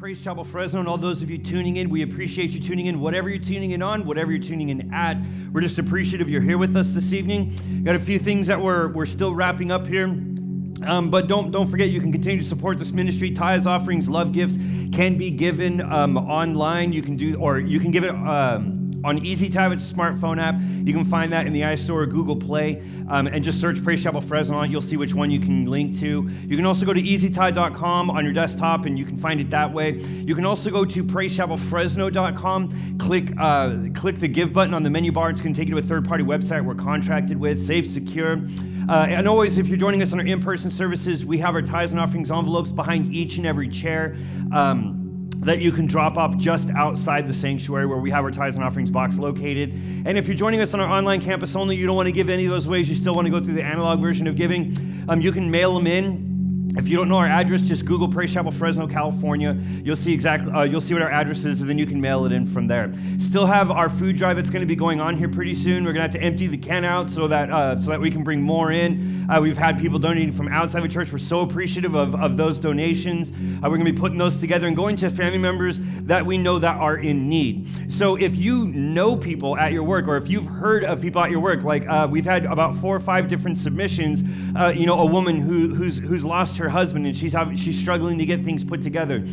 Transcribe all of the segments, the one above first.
Praise Chapel Fresno and all those of you tuning in. We appreciate you tuning in, whatever you're tuning in on, whatever you're tuning in at. We're just appreciative you're here with us this evening. Got a few things that we're still wrapping up here. But don't forget, you can continue to support this ministry. Tithes, offerings, love gifts can be given online. You can give it on EasyTab. It's a smartphone app. You can find that in the iStore or Google Play, and just search Praise Chapel Fresno on it. You'll see which one you can link to. You can also go to easytide.com on your desktop, and you can find it that way. You can also go to praisechapelfresno.com. Click the Give button on the menu bar. It's going to take you to a third-party website we're contracted with, safe, secure. And always, if you're joining us on our in-person services, we have our tithes and offerings envelopes behind each and every chair that you can drop off just outside the sanctuary where we have our tithes and offerings box located. And if you're joining us on our online campus only, you don't want to give any of those ways, you still want to go through the analog version of giving, you can mail them in. If you don't know our address, just Google Praise Chapel Fresno, California. You'll see what our address is, and then you can mail it in from there. Still have our food drive that's going to be going on here pretty soon. We're going to have to empty the can out so that we can bring more in. We've had people donating from outside the church. We're so appreciative of those donations. We're going to be putting those together and going to family members that we know that are in need. So if you know people at your work, or if you've heard of people at your work, like we've had about 4 or 5 different submissions. A woman who's lost her husband and she's struggling to get things put together.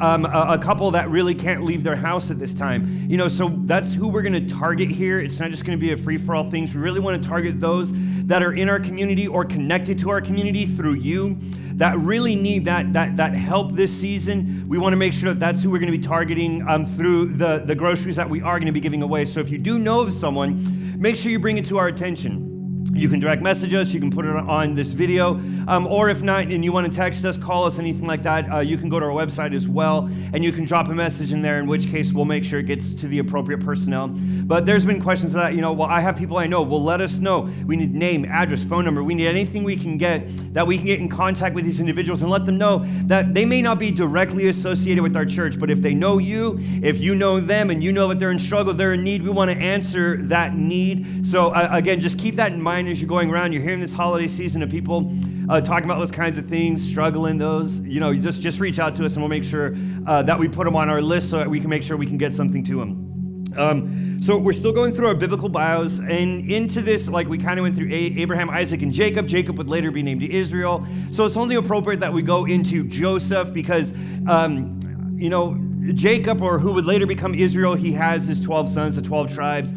A couple that really can't leave their house at this time. So that's who we're going to target here. It's not just going to be a free-for-all thing. We really want to target those that are in our community or connected to our community through you that really need that help this season. We want to make sure that's who we're going to be targeting through the groceries that we are going to be giving away. So if you do know of someone, make sure you bring it to our attention. You can direct message us, you can put it on this video, or if not, and you want to text us, call us, anything like that, you can go to our website as well, and you can drop a message in there, in which case we'll make sure it gets to the appropriate personnel. But there's been questions of that, well, I have people I know, well, let us know. We need name, address, phone number. We need anything we can get that we can get in contact with these individuals and let them know that they may not be directly associated with our church, but if they know you, if you know them, and you know that they're in struggle, they're in need, we want to answer that need. So again, just keep that in mind as you're going around. You're hearing this holiday season of people talking about those kinds of things, struggling those, just reach out to us and we'll make sure that we put them on our list so that we can make sure we can get something to them. So we're still going through our biblical bios, and into this, like we kind of went through Abraham, Isaac, and Jacob. Jacob would later be named Israel. So it's only appropriate that we go into Joseph because, Jacob, or who would later become Israel, he has his 12 sons, the 12 tribes.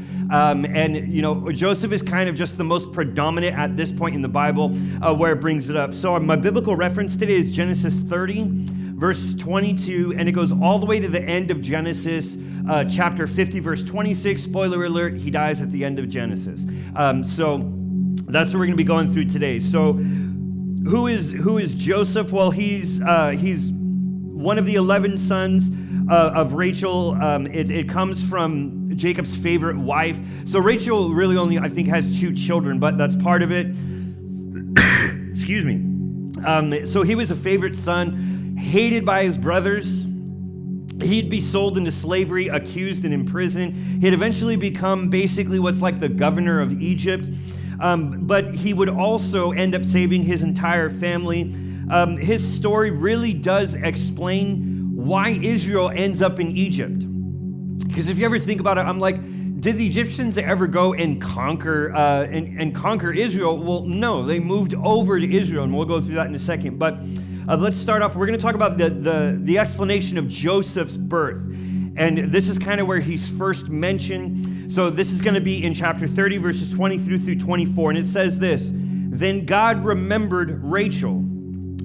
Joseph is kind of just the most predominant at this point in the Bible where it brings it up. So my biblical reference today is Genesis 30, verse 22, and it goes all the way to the end of Genesis chapter 50, verse 26. Spoiler alert, he dies at the end of Genesis. So that's what we're going to be going through today. So who is Joseph? Well, he's one of the 11 sons of Rachel. It comes from Jacob's favorite wife. So Rachel really only, I think, has 2 children, but that's part of it. Excuse me. So he was a favorite son, hated by his brothers. He'd be sold into slavery, accused, and imprisoned. He'd eventually become basically what's like the governor of Egypt. But he would also end up saving his entire family. His story really does explain why Israel ends up in Egypt. Because if you ever think about it, I'm like, did the Egyptians ever go and conquer Israel? Well, no, they moved over to Israel, and we'll go through that in a second. But let's start off. We're going to talk about the explanation of Joseph's birth. And this is kind of where he's first mentioned. So this is going to be in chapter 30, verses 20 through 24. And it says this: Then God remembered Rachel,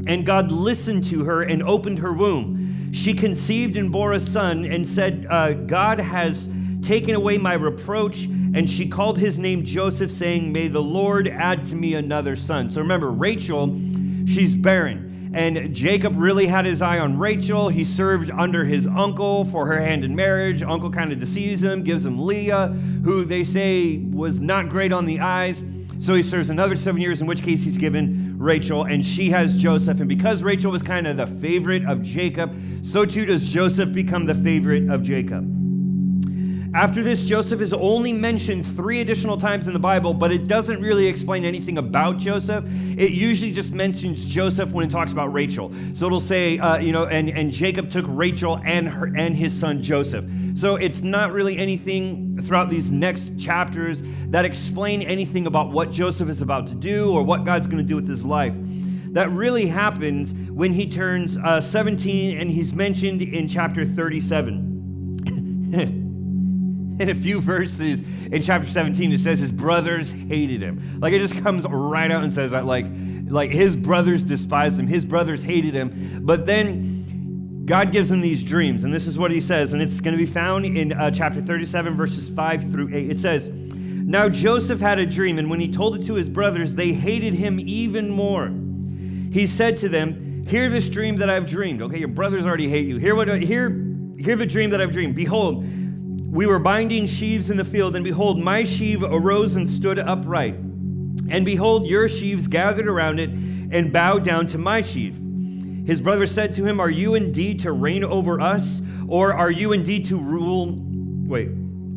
and God listened to her and opened her womb. She conceived and bore a son and said, God has taken away my reproach. And she called his name Joseph, saying, May the Lord add to me another son. So remember, Rachel, she's barren. And Jacob really had his eye on Rachel. He served under his uncle for her hand in marriage. Uncle kind of deceives him, gives him Leah, who they say was not great on the eyes. So he serves another 7 years, in which case he's given Rachel, and she has Joseph. And because Rachel was kind of the favorite of Jacob, so too does Joseph become the favorite of Jacob. After this, Joseph is only mentioned 3 additional times in the Bible, but it doesn't really explain anything about Joseph. It usually just mentions Joseph when it talks about Rachel. So it'll say, and Jacob took Rachel and his son Joseph. So it's not really anything throughout these next chapters that explain anything about what Joseph is about to do or what God's going to do with his life. That really happens when he turns 17, and he's mentioned in chapter 37. In a few verses in chapter 17, it says his brothers hated him. Like, it just comes right out and says that, like his brothers despised him. His brothers hated him. But then God gives him these dreams, and this is what he says, and it's going to be found in chapter 37, verses 5 through 8. It says, "Now Joseph had a dream, and when he told it to his brothers, they hated him even more. He said to them, 'Hear this dream that I've dreamed.'" Okay, your brothers already hate you. Hear the dream that I've dreamed. "Behold, we were binding sheaves in the field, and behold, my sheaf arose and stood upright. And behold, your sheaves gathered around it and bowed down to my sheaf. His brothers said to him, 'Are you indeed to reign over us, or are you indeed to rule?'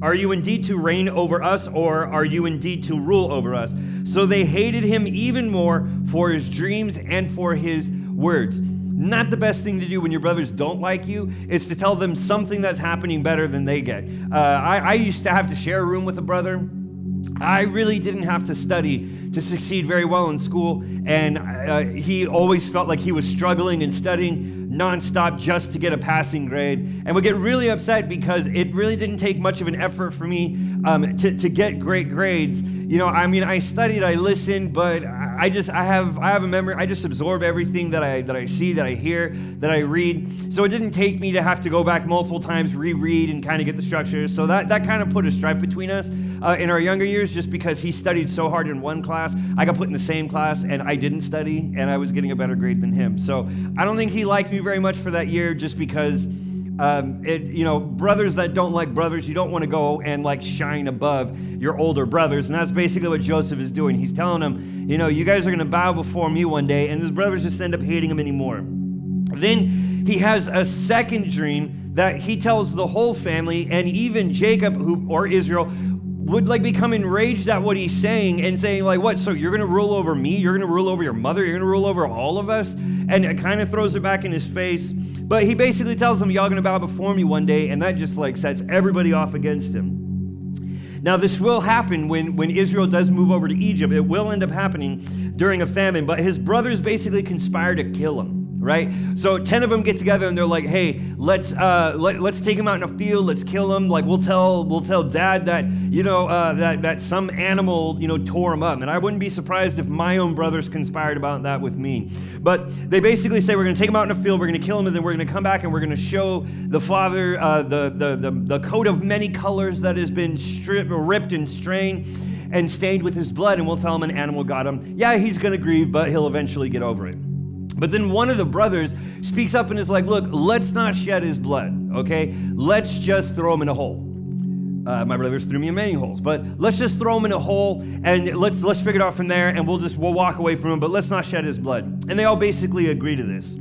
Are you indeed to reign over us, or are you indeed to rule over us?" So they hated him even more for his dreams and for his words. Not the best thing to do when your brothers don't like you is to tell them something that's happening better than they get. I used to have to share a room with a brother. I really didn't have to study to succeed very well in school, and he always felt like he was struggling and studying nonstop just to get a passing grade, and would get really upset because it really didn't take much of an effort for me to get great grades. I studied, I listened, but I have a memory. I just absorb everything that I see, that I hear, that I read. So it didn't take me to have to go back multiple times, reread, and kind of get the structure. So that kind of put a strife between us in our younger years, just because he studied so hard in one class. I got put in the same class, and I didn't study, and I was getting a better grade than him. So I don't think he liked me very much for that year, just because brothers that don't like brothers, you don't want to go and shine above your older brothers. And that's basically what Joseph is doing. He's telling them, you guys are going to bow before me one day, and his brothers just end up hating him anymore. Then he has a second dream that he tells the whole family, and even Jacob, or Israel, would become enraged at what he's saying and saying what? So you're going to rule over me? You're going to rule over your mother? You're going to rule over all of us? And it kind of throws it back in his face. But he basically tells them, y'all going to bow before me one day, and that just sets everybody off against him. Now, this will happen when Israel does move over to Egypt. It will end up happening during a famine, but his brothers basically conspire to kill him. Right? So 10 of them get together and they're like, "Hey, let's take him out in a field, let's kill him. We'll tell Dad that, that some animal, tore him up." And I wouldn't be surprised if my own brothers conspired about that with me. But they basically say, we're going to take him out in a field, we're going to kill him, and then we're going to come back and we're going to show the father the coat of many colors that has been ripped and strained and stained with his blood, and we'll tell him an animal got him. Yeah, he's going to grieve, but he'll eventually get over it. But then one of the brothers speaks up and is like, "Look, let's not shed his blood, okay? Let's just throw him in a hole." My brothers threw me in many holes, but let's just throw him in a hole, and let's figure it out from there, and we'll walk away from him, but let's not shed his blood. And they all basically agree to this.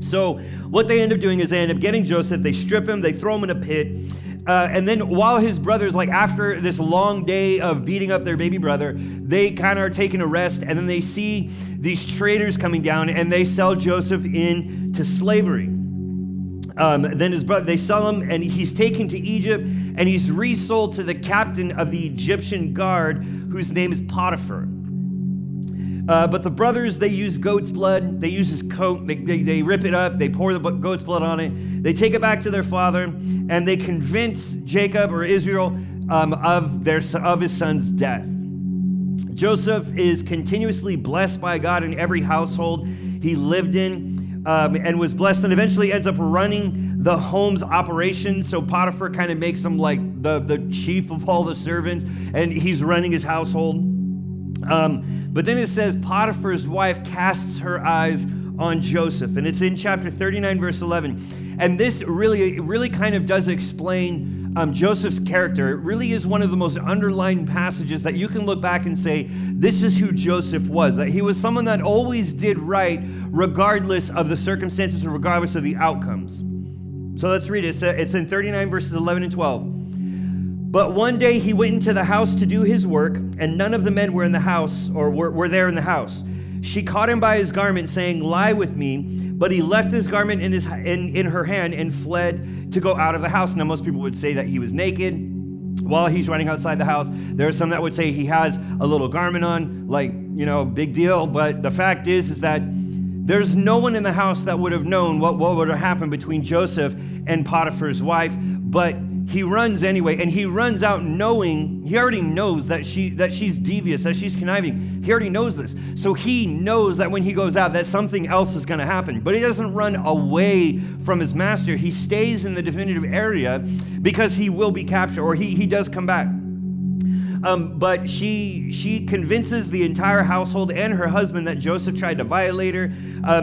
So what they end up doing is they end up getting Joseph, they strip him, they throw him in a pit, and then while his brothers, after this long day of beating up their baby brother, they kind of are taking a rest, and then they see these traders coming down, and they sell Joseph into slavery. Then his brother, they sell him, and he's taken to Egypt, and he's resold to the captain of the Egyptian guard, whose name is Potiphar. But the brothers, they use goat's blood. They use his coat. They rip it up. They pour the goat's blood on it. They take it back to their father, and they convince Jacob or Israel of his son's death. Joseph is continuously blessed by God in every household he lived in, and was blessed, and eventually ends up running the home's operations. So Potiphar kind of makes him the chief of all the servants, and he's running his household. But then it says Potiphar's wife casts her eyes on Joseph, and it's in chapter 39, verse 11. And this really kind of does explain Joseph's character. It really is one of the most underlined passages that you can look back and say, this is who Joseph was, that he was someone that always did right regardless of the circumstances or regardless of the outcomes. So let's read it. It's in 39 verses 11 and 12. But one day he went into the house to do his work, and none of the men were in the house, or were there in the house. She caught him by his garment, saying, "Lie with me." But he left his garment in her hand and fled to go out of the house. Now, most people would say that he was naked while he's running outside the house. There are some that would say he has a little garment on, like, big deal. But the fact is that there's no one in the house that would have known what would have happened between Joseph and Potiphar's wife. But he runs anyway, and he runs out knowing, he already knows that she's devious, that she's conniving. He already knows this. So he knows that when he goes out, that something else is going to happen. But he doesn't run away from his master. He stays in the definitive area because he will be captured, or he does come back. But she convinces the entire household and her husband that Joseph tried to violate her.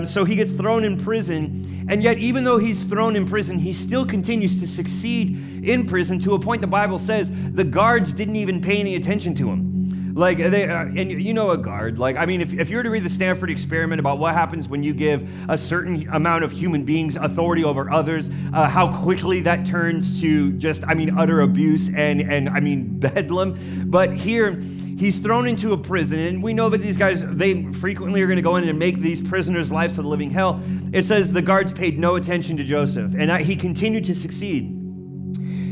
So he gets thrown in prison. And yet, even though he's thrown in prison, he still continues to succeed in prison, to a point the Bible says the guards didn't even pay any attention to him. Like, and a guard, if you were to read the Stanford experiment about what happens when you give a certain amount of human beings authority over others, how quickly that turns to just, utter abuse and bedlam. But here, he's thrown into a prison, and we know that these guys, they frequently are going to go in and make these prisoners' lives a living hell. It says the guards paid no attention to Joseph, and he continued to succeed.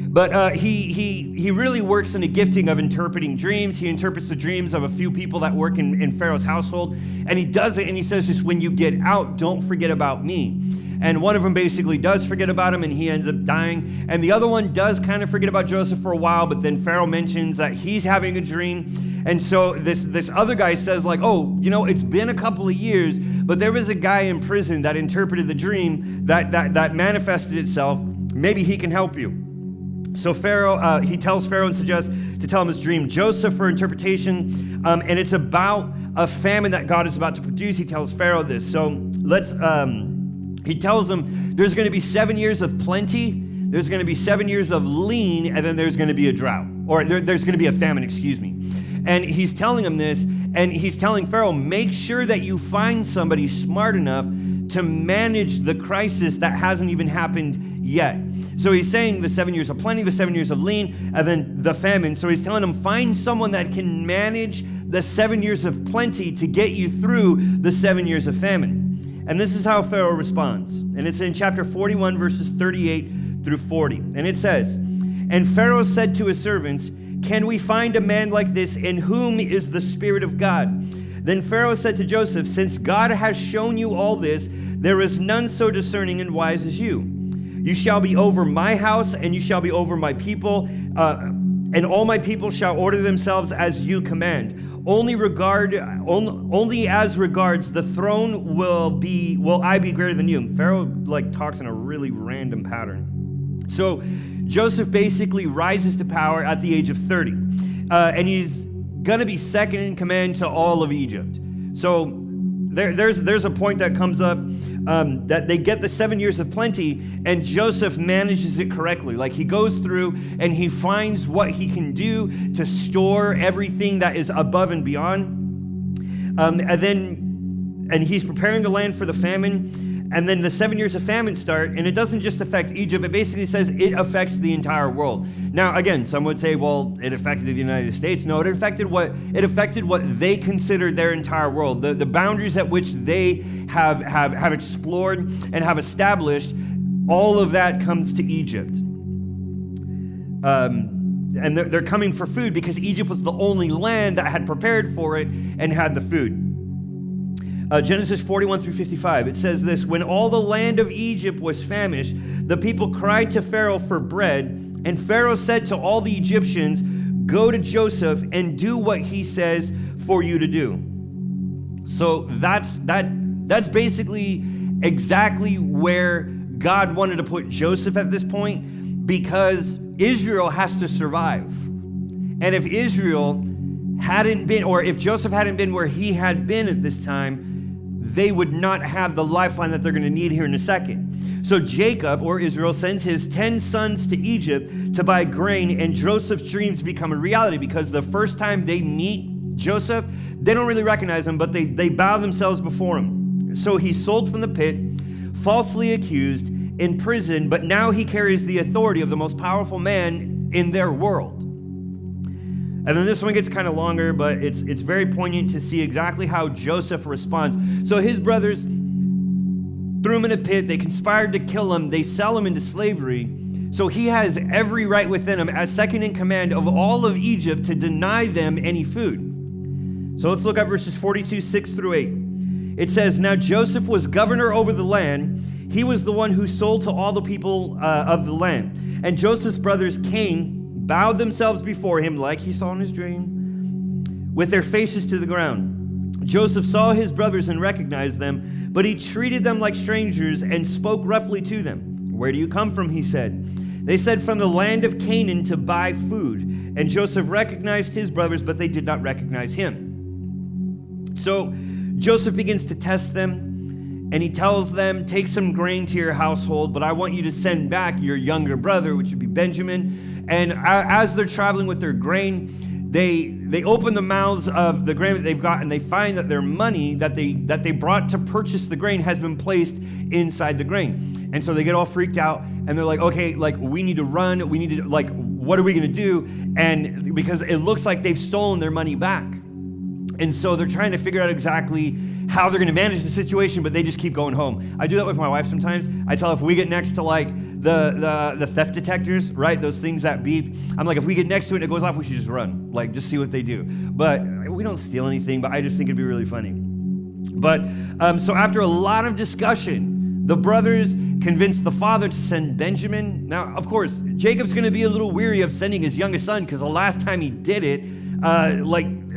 But he really works in a gifting of interpreting dreams. He interprets the dreams of a few people that work in Pharaoh's household, and he does it, and he says, just when you get out, don't forget about me. And one of them basically does forget about him, and he ends up dying. And the other one does kind of forget about Joseph for a while, but then Pharaoh mentions that he's having a dream. And so this other guy says, it's been a couple of years, but there was a guy in prison that interpreted the dream that manifested itself. Maybe he can help you. So Pharaoh, he tells Pharaoh and suggests to tell him his dream. Joseph for interpretation, and it's about a famine that God is about to produce. He tells Pharaoh this. So he tells him there's going to be 7 years of plenty, there's going to be 7 years of lean, and then there's going to be a drought, or there's going to be a famine, excuse me. And he's telling him this, and he's telling Pharaoh, make sure that you find somebody smart enough to manage the crisis that hasn't even happened yet. So he's saying the 7 years of plenty, the 7 years of lean, and then the famine. So he's telling him, find someone that can manage the 7 years of plenty to get you through the 7 years of famine. And this is how Pharaoh responds. And it's in chapter 41, verses 38 through 40. And it says, and Pharaoh said to his servants, can we find a man like this in whom is the Spirit of God? Then Pharaoh said to Joseph, since God has shown you all this, there is none so discerning and wise as you. You shall be over my house, and you shall be over my people, and all my people shall order themselves as you command. Only as regards the throne will I be greater than you. Pharaoh talks in a really random pattern. So Joseph basically rises to power at the age of 30, and he's gonna be second in command to all of Egypt. So there's a point that comes up that they get the 7 years of plenty, and Joseph manages it correctly. He goes through and he finds what he can do to store everything that is above and beyond. And he's preparing the land for the famine. And then the 7 years of famine start, and it doesn't just affect Egypt, it basically says it affects the entire world. Now, again, some would say, well, it affected the United States. No, it affected what they considered their entire world, the boundaries at which they have explored and have established. All of that comes to Egypt. And they're coming for food because Egypt was the only land that had prepared for it and had the food. Genesis 41 through 55, it says this, when all the land of Egypt was famished, the people cried to Pharaoh for bread, and Pharaoh said to all the Egyptians, go to Joseph and do what he says for you to do. So that's basically exactly where God wanted to put Joseph at this point, because Israel has to survive. And if Israel hadn't been, or if Joseph hadn't been where he had been at this time, they would not have the lifeline that they're going to need here in a second. So Jacob, or Israel, sends his 10 sons to Egypt to buy grain, and Joseph's dreams become a reality, because the first time they meet Joseph, they don't really recognize him, but they bow themselves before him. So he's sold from the pit, falsely accused, in prison, but now he carries the authority of the most powerful man in their world. And then this one gets kind of longer, but it's very poignant to see exactly how Joseph responds. So his brothers threw him in a pit. They conspired to kill him. They sell him into slavery. So he has every right within him as second in command of all of Egypt to deny them any food. So let's look at verses 42, 6 through 8. It says, "Now Joseph was governor over the land. He was the one who sold to all the people of the land. And Joseph's brothers came, bowed themselves before him like he saw in his dream, with their faces to the ground. Joseph saw his brothers and recognized them, but he treated them like strangers and spoke roughly to them. 'Where do you come from?' he said. They said, 'From the land of Canaan to buy food.' And Joseph recognized his brothers, but they did not recognize him." So Joseph begins to test them, and he tells them, "Take some grain to your household, but I want you to send back your younger brother," which would be Benjamin. And as they're traveling with their grain, they open the mouths of the grain that they've got, and they find that their money that they brought to purchase the grain has been placed inside the grain. And so they get all freaked out, and they're like, "Okay, like we need to run. We need to, like, what are we going to do?" And because it looks like they've stolen their money back. And so they're trying to figure out exactly how they're going to manage the situation, but they just keep going home. I do that with my wife sometimes. I tell her if we get next to like the theft detectors, right? Those things that beep. I'm like, if we get next to it and it goes off, we should just run. Like, just see what they do. But we don't steal anything, but I just think it'd be really funny. But so after a lot of discussion, the brothers convinced the father to send Benjamin. Now, of course, Jacob's going to be a little weary of sending his youngest son because the last time he did it,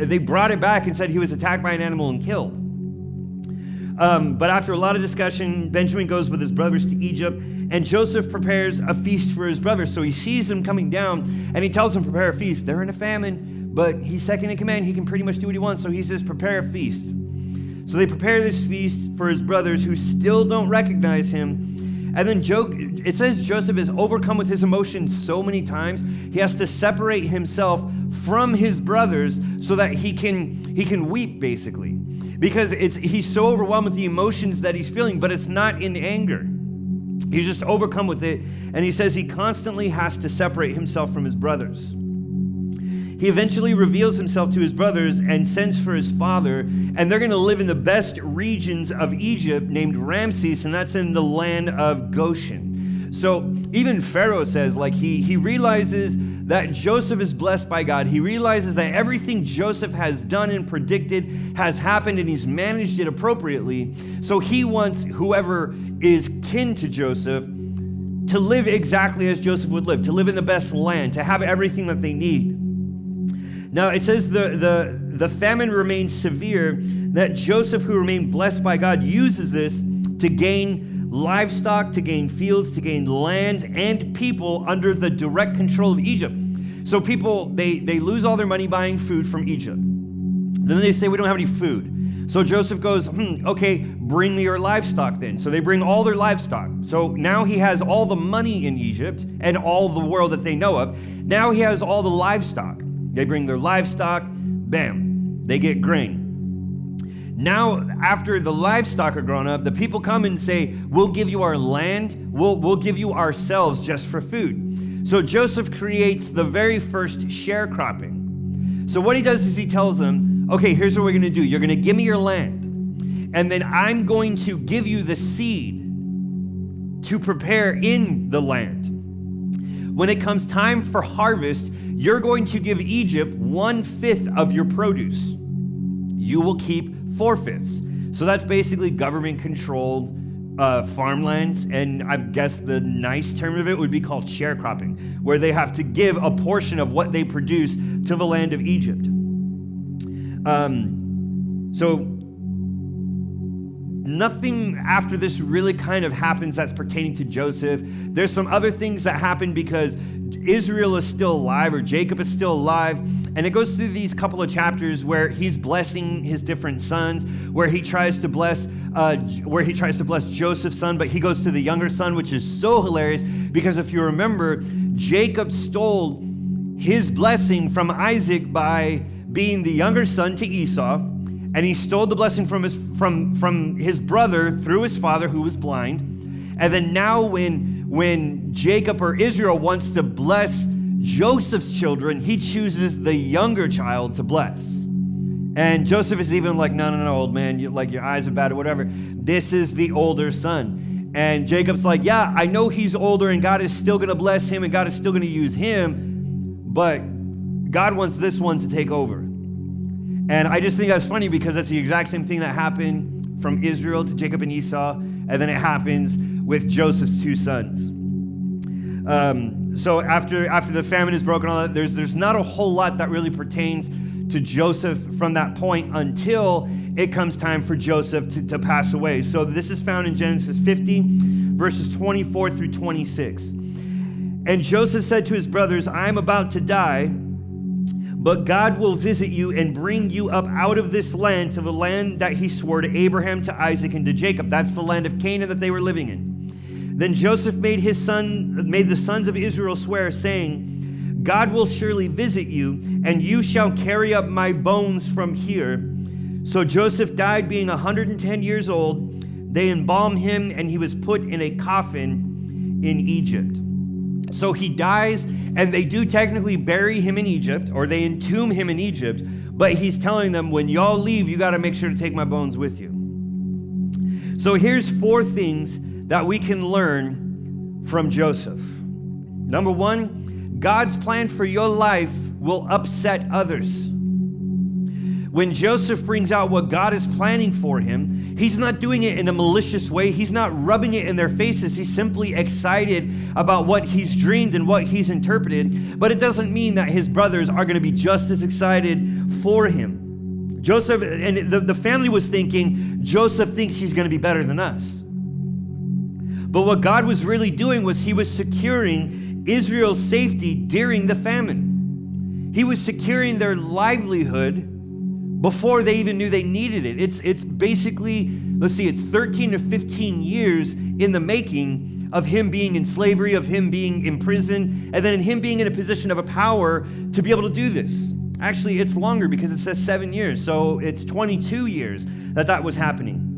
they brought it back and said he was attacked by an animal and killed. But after a lot of discussion, Benjamin goes with his brothers to Egypt, and Joseph prepares a feast for his brothers. So he sees them coming down, and he tells them, prepare a feast. They're in a famine, but he's second in command. He can pretty much do what he wants. So he says, prepare a feast. So they prepare this feast for his brothers who still don't recognize him. And then it says Joseph is overcome with his emotions so many times, he has to separate himself from his brothers so that he can weep, basically. Because he's so overwhelmed with the emotions that he's feeling, but it's not in anger. He's just overcome with it, and he says he constantly has to separate himself from his brothers. He eventually reveals himself to his brothers and sends for his father, and they're going to live in the best regions of Egypt named Ramses, and that's in the land of Goshen. So even Pharaoh says, like, he realizes that Joseph is blessed by God. He realizes that everything Joseph has done and predicted has happened, and he's managed it appropriately. So he wants whoever is kin to Joseph to live exactly as Joseph would live, to live in the best land, to have everything that they need. Now, it says the famine remains severe, that Joseph, who remained blessed by God, uses this to gain livestock, to gain fields, to gain lands and people under the direct control of Egypt. So people, they lose all their money buying food from Egypt. Then they say, we don't have any food. So Joseph goes, okay, bring me your livestock then. So they bring all their livestock. So now he has all the money in Egypt and all the world that they know of. Now he has all the livestock. They bring their livestock, bam, they get grain. Now, after the livestock are grown up, the people come and say, we'll give you our land, we'll give you ourselves just for food. So Joseph creates the very first sharecropping. So what he does is he tells them, okay, here's what we're going to do. You're going to give me your land, and then I'm going to give you the seed to prepare in the land. When it comes time for harvest, you're going to give Egypt 1/5 of your produce. You will keep 4/5. So that's basically government-controlled farmlands, and I guess the nice term of it would be called sharecropping, where they have to give a portion of what they produce to the land of Egypt. So nothing after this really kind of happens that's pertaining to Joseph. There's some other things that happen because Israel is still alive, or Jacob is still alive, and it goes through these couple of chapters where he's blessing his different sons, where he tries to bless Joseph's son, but he goes to the younger son, which is so hilarious because if you remember, Jacob stole his blessing from Isaac by being the younger son to Esau, and he stole the blessing from his brother through his father who was blind. And then now when Jacob or Israel wants to bless Joseph's children, he chooses the younger child to bless. And Joseph is even like, no, old man, your eyes are bad or whatever. This is the older son. And Jacob's like, yeah, I know he's older and God is still going to bless him and God is still going to use him, but God wants this one to take over. And I just think that's funny because that's the exact same thing that happened from Israel to Jacob and Esau, and then it happens with Joseph's two sons. So after the famine is broken, all that, there's not a whole lot that really pertains to Joseph from that point until it comes time for Joseph to pass away. So this is found in Genesis 50, verses 24 through 26. And Joseph said to his brothers, I am about to die, but God will visit you and bring you up out of this land to the land that he swore to Abraham, to Isaac, and to Jacob. That's the land of Canaan that they were living in. Then Joseph made the sons of Israel swear, saying, God will surely visit you, and you shall carry up my bones from here. So Joseph died being 110 years old. They embalmed him, and he was put in a coffin in Egypt. So he dies, and they do technically bury him in Egypt, or they entomb him in Egypt, but he's telling them, when y'all leave, you got to make sure to take my bones with you. So here's 4 things that we can learn from Joseph. Number 1, God's plan for your life will upset others. When Joseph brings out what God is planning for him, he's not doing it in a malicious way. He's not rubbing it in their faces. He's simply excited about what he's dreamed and what he's interpreted. But it doesn't mean that his brothers are going to be just as excited for him. Joseph, and the family was thinking, Joseph thinks he's going to be better than us. But what God was really doing was he was securing Israel's safety during the famine. He was securing their livelihood before they even knew they needed it. It's basically, it's 13 to 15 years in the making of him being in slavery, of him being in prison, and then him being in a position of a power to be able to do this. Actually, it's longer because it says 7 years, so it's 22 years that was happening.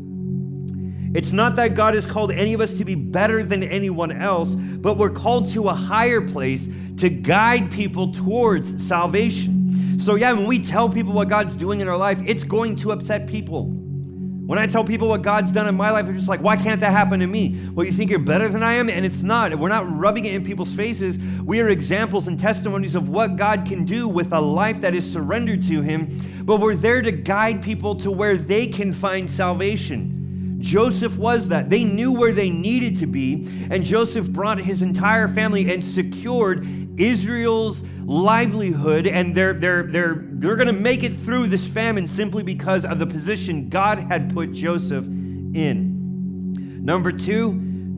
It's not that God has called any of us to be better than anyone else, but we're called to a higher place to guide people towards salvation. So yeah, when we tell people what God's doing in our life, it's going to upset people. When I tell people what God's done in my life, they're just like, why can't that happen to me? Well, you think you're better than I am? And it's not. We're not rubbing it in people's faces. We are examples and testimonies of what God can do with a life that is surrendered to him, but we're there to guide people to where they can find salvation. Joseph was that. They knew where they needed to be, and Joseph brought his entire family and secured Israel's livelihood, and they're going to make it through this famine simply because of the position God had put Joseph in. Number 2,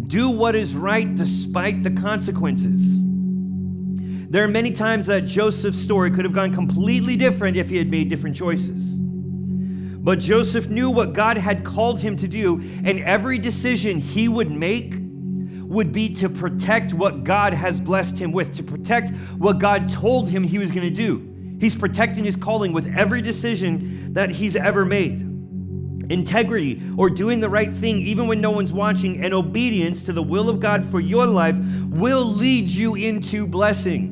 do what is right despite the consequences. There are many times that Joseph's story could have gone completely different if he had made different choices. But Joseph knew what God had called him to do, and every decision he would make would be to protect what God has blessed him with, to protect what God told him he was going to do. He's protecting his calling with every decision that he's ever made. Integrity, or doing the right thing even when no one's watching, and obedience to the will of God for your life will lead you into blessing.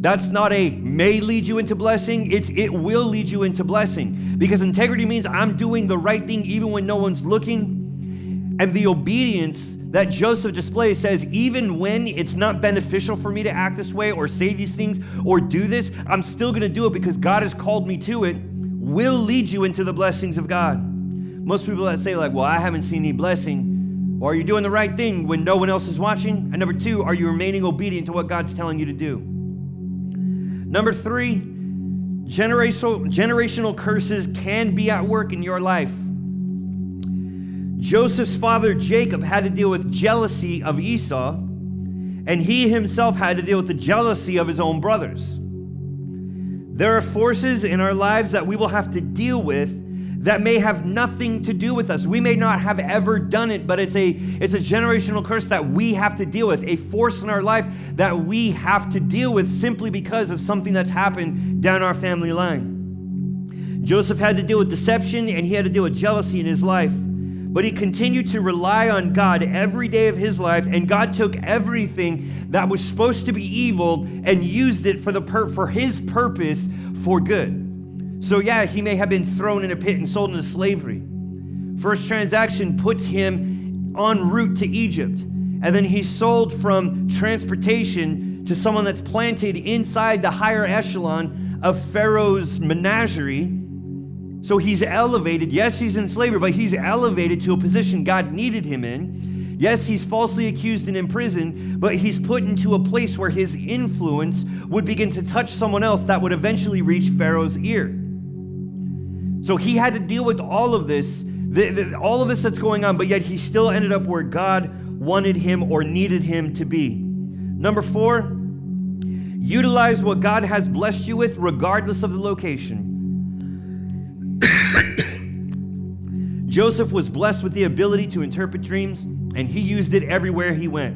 That's not a may lead you into blessing, it will lead you into blessing. Because integrity means I'm doing the right thing even when no one's looking. And the obedience that Joseph displays says, even when it's not beneficial for me to act this way or say these things or do this, I'm still going to do it because God has called me to it, will lead you into the blessings of God. Most people that say like, well, I haven't seen any blessing, or are you doing the right thing when no one else is watching? And number 2, are you remaining obedient to what God's telling you to do? Number 3, generational curses can be at work in your life. Joseph's father, Jacob, had to deal with jealousy of Esau, and he himself had to deal with the jealousy of his own brothers. There are forces in our lives that we will have to deal with that may have nothing to do with us. We may not have ever done it, but it's a generational curse that we have to deal with, a force in our life that we have to deal with simply because of something that's happened down our family line. Joseph had to deal with deception, and he had to deal with jealousy in his life. But he continued to rely on God every day of his life, and God took everything that was supposed to be evil and used it for his purpose for good. So yeah, he may have been thrown in a pit and sold into slavery. First transaction puts him en route to Egypt, and then he's sold from transportation to someone that's planted inside the higher echelon of Pharaoh's menagerie. So he's elevated. Yes, he's in slavery, but he's elevated to a position God needed him in. Yes, he's falsely accused and imprisoned, but he's put into a place where his influence would begin to touch someone else that would eventually reach Pharaoh's ear. So he had to deal with all of this, all of this that's going on, but yet he still ended up where God wanted him or needed him to be. Number 4, utilize what God has blessed you with regardless of the location. Joseph was blessed with the ability to interpret dreams, and he used it everywhere he went.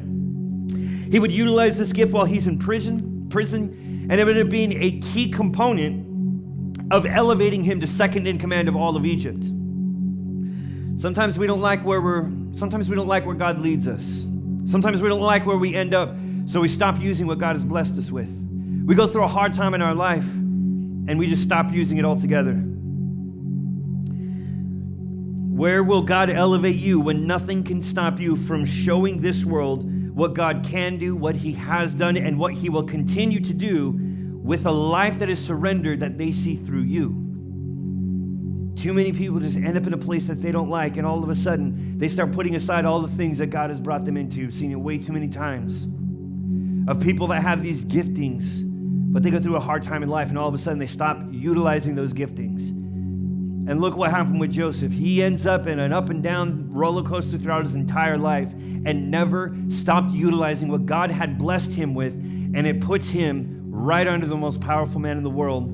He would utilize this gift while he's in prison, and it would end up being a key component of elevating him to second in command of all of Egypt. Sometimes we don't like where God leads us. Sometimes we don't like where we end up, so we stop using what God has blessed us with. We go through a hard time in our life, and we just stop using it altogether. Where will God elevate you when nothing can stop you from showing this world what God can do, what he has done, and what he will continue to do with a life that is surrendered that they see through you? Too many people just end up in a place that they don't like, and all of a sudden, they start putting aside all the things that God has brought them into. I've seen it way too many times of people that have these giftings, but they go through a hard time in life, and all of a sudden, they stop utilizing those giftings. And look what happened with Joseph. He ends up in an up and down roller coaster throughout his entire life and never stopped utilizing what God had blessed him with, and it puts him right under the most powerful man in the world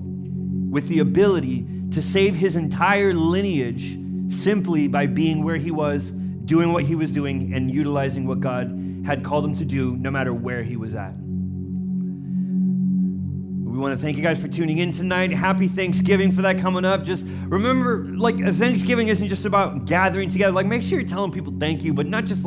with the ability to save his entire lineage simply by being where he was, doing what he was doing, and utilizing what God had called him to do no matter where he was at. We want to thank you guys for tuning in tonight. Happy Thanksgiving for that coming up. Just remember, Thanksgiving isn't just about gathering together. Make sure you're telling people thank you, but not just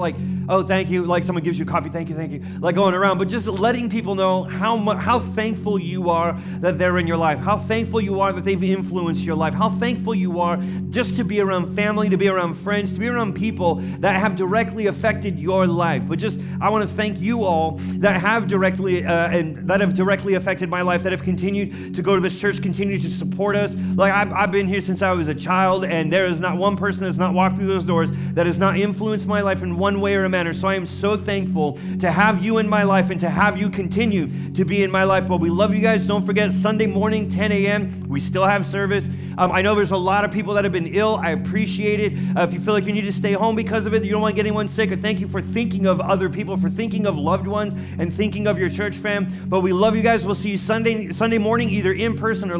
oh, thank you, like someone gives you coffee, thank you, going around, but just letting people know how thankful you are that they're in your life, how thankful you are that they've influenced your life, how thankful you are just to be around family, to be around friends, to be around people that have directly affected your life. But I want to thank you all that have directly affected my life, that have continued to go to this church, continue to support us. I've been here since I was a child, and there is not one person that's not walked through those doors that has not influenced my life in one way or another. So I am so thankful to have you in my life and to have you continue to be in my life. But we love you guys. Don't forget, Sunday morning, 10 a.m., we still have service. I know there's a lot of people that have been ill. I appreciate it. If you feel like you need to stay home because of it, you don't want to get anyone sick, or thank you for thinking of other people, for thinking of loved ones and thinking of your church fam. But we love you guys. We'll see you Sunday morning, either in person or